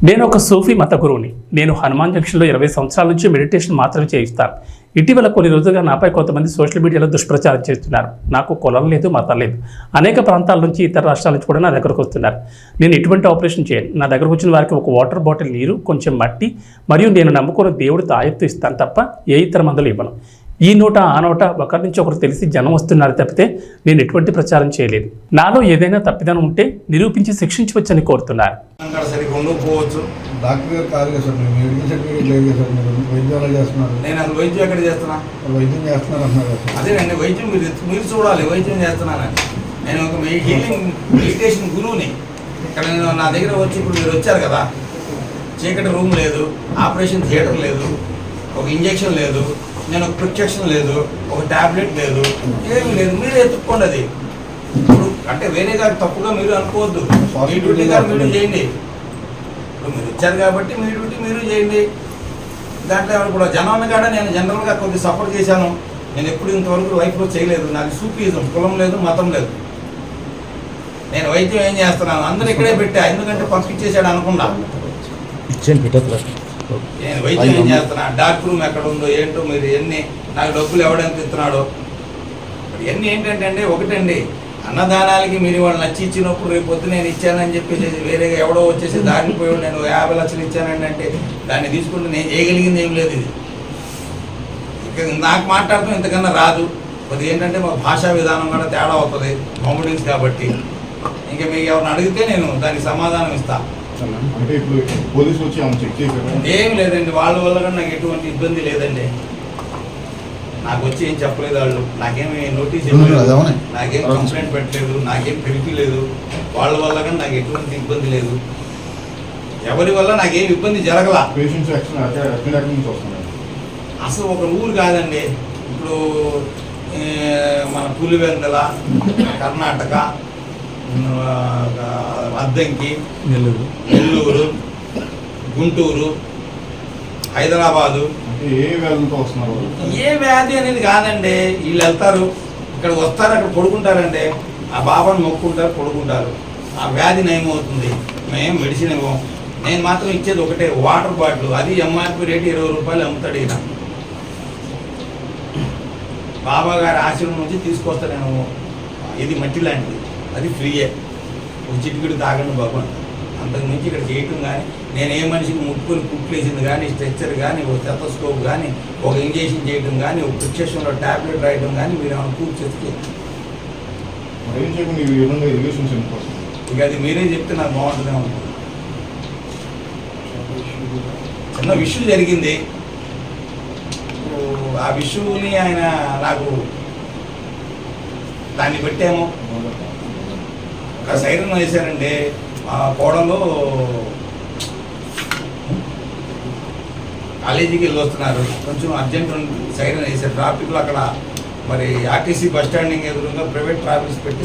నేను ఒక సూఫీ మత గురువుని. నేను హనుమాన్ జంక్షన్లో 20 సంవత్సరాల నుంచి మెడిటేషన్ మాత్రమే చేయిస్తాను. ఇటీవల కొన్ని రోజులుగా నాపై కొంతమంది సోషల్ మీడియాలో దుష్ప్రచారం చేస్తున్నారు. నాకు కులం లేదు, మతం లేదు. అనేక ప్రాంతాల నుంచి, ఇతర రాష్ట్రాల నుంచి కూడా నా దగ్గరకు వస్తున్నారు. నేను ఎటువంటి ఆపరేషన్ చేయను. నా దగ్గరకు వచ్చిన వారికి ఒక వాటర్ బాటిల్ నీరు, కొంచెం మట్టి మరియు నేను నమ్ముకున్న దేవుడి తాయెత్తు ఇస్తాను తప్ప ఏ ఇతర మందులు ఇవ్వను. ఈ నోట ఆ నోట ఒకరి నుంచి ఒకరు తెలిసి జనం వస్తున్నారు తప్పితే నేను ఎటువంటి ప్రచారం చేయలేదు. నాలో ఏదైనా తప్పిదనం ఉంటే నిరూపించి శిక్షించవచ్చని కోరుతున్నారు. డాక్టర్ గారు కాదు కదా సార్, మీరు మెడికల్ సర్టిఫికేట్ లేదు కదా సార్, మీరు వైద్యం ఎలా చేస్తున్నారు? నేను అది వైద్యం ఎక్కడ చేస్తున్నా? వైద్యం చేస్తున్నారు అంటున్నారు కదా సార్. అదేనండి, వైద్యం మీరు చూడాలి, వైద్యం చేస్తున్నానని. నేను ఒక హీలింగ్ మెడిటేషన్ గురువుని. ఇక్కడ నేను నా దగ్గర వచ్చి ఇప్పుడు మీరు వచ్చారు కదా, చీకటి రూమ్ లేదు, ఆపరేషన్ థియేటర్ లేదు, ఒక ఇంజెక్షన్ లేదు, నేను ఒక ప్రిస్క్రిప్షన్ లేదు, ఒక ట్యాబ్లెట్ లేదు, ఏమి లేదు. మీరే ఎత్తుక్కోండి. అది ఇప్పుడు అంటే వేరే గారు తప్పుగా మీరు అనుకోవద్దు. మీ డ్యూటీ గారు మీరు చేయండి. ఇప్పుడు మీరు వచ్చారు కాబట్టి మీ డ్యూటీ మీరు చేయండి. దాంట్లో కూడా జనాన్ని కాడ నేను జనరల్గా కొద్ది సపోర్ట్ చేశాను. నేను ఎప్పుడు ఇంతవరకు లైఫ్లో చేయలేదు. నాకు సూఫిజం, కులం లేదు, మతం లేదు. నేను వైద్యం ఏం చేస్తున్నాను, అందరూ ఇక్కడే పెట్టా, ఎందుకంటే పంపించేశాడు అనకుండా. నేను వైద్యం ఏం చేస్తున్నా, డాక్టర్ రూమ్ ఎక్కడ ఉందో ఏంటో, మీరు ఎన్ని నాకు డబ్బులు ఎవడెంత ఇస్తున్నాడో ఇవన్నీ ఏంటంటే ఒకటండి, అన్నదానాలకి మీరు వాళ్ళు నచ్చి ఇచ్చినప్పుడు రేపు పొద్దు నేను ఇచ్చానని చెప్పేసి వేరేగా ఎవడో వచ్చేసి దారిని పోయి నేను 50 లక్షలు ఇచ్చానండి అంటే దాన్ని తీసుకుంటే నేను చేయగలిగింది ఏం లేదు. ఇది నాకు మాట్లాడటం ఇంతకన్నా రాదు. కొద్దిగా ఏంటంటే మా భాషా విధానం కూడా తేడా అవుతుంది, కాంపిడెన్స్ కాబట్టి. ఇంకా మీకు ఎవరిని అడిగితే నేను దానికి సమాధానం ఇస్తాను. అంటే ఇప్పుడు పోలీసులు వచ్చి చెక్ చేశారు? ఏం లేదండి, వాళ్ళ వల్ల కూడా నాకు ఎటువంటి ఇబ్బంది లేదండి. నాకు వచ్చి ఏం చెప్పలేదు వాళ్ళు, నాకేమి నోటీస్ ఇవ్వలేదు, నాకేం కంప్లైంట్ పెట్టలేదు, నాకేం పిలిపిలేదు. వాళ్ళ వల్ల కానీ నాకు ఎటువంటి ఇబ్బంది లేదు. ఎవరి వల్ల నాకేం ఇబ్బంది జరగల. అసలు ఒక ఊరు కాదండి. ఇప్పుడు మన పులివెందల, కర్ణాటక, అద్దంకి, నెల్లూరు, గుంటూరు, హైదరాబాదు. ఏ వ్యాధి అనేది కాదండి. వీళ్ళు వెళ్తారు, ఇక్కడ వస్తారు, అక్కడ పడుకుంటారండి. ఆ బాబాను మొక్కుంటారు, పడుకుంటారు. ఆ వ్యాధి నయమవుతుంది. మేము మెడిసిన్ ఇవ్వం. నేను మాత్రం ఇచ్చేది ఒకటే, వాటర్ బాటిల్. అది ఎంఆర్పి రేటు 20 రూపాయలు అమ్ముతాడు ఈయన. బాబా గారి ఆశ్రమం నుంచి తీసుకొస్తా నేను. ఇది మట్టి లాంటిది, అది ఫ్రీయే. ఒక చిటికెడు తాగండి బాబు అంట. అంతకుమించి ఇక్కడ చేయటం కానీ, నేను ఏ మనిషికి ముట్టుకొని కుట్లేసింది కానీ, స్ట్రెచ్చర్ కానీ, ఒక స్టెతోస్కోప్ కానీ, ఒక ఇంజెక్షన్ చేయడం కానీ, ఒక ప్రిస్క్రిప్షన్లో ట్యాబ్లెట్ రాయడం కానీ మీరు ఏమైనా పూర్తి చేస్తే ఇక అది మీరే చెప్తే నాకు బాగుంటుంది అనుకుంటున్నాను. చిన్న విషయం జరిగింది. ఆ విషయాన్ని ఆయన నాకు దాన్ని పెట్టాము. ఒక సైరన్ వేశారండి. మా కోడలో కాలేజీకి వెళ్ళి వస్తున్నారు, కొంచెం అర్జెంట్ సైరన్ వేశారు. ట్రాఫిక్లో అక్కడ మరి ఆర్టీసీ బస్ స్టాండింగ్ ఎదురుగా ప్రైవేట్ ట్రాఫిక్స్ పెట్టి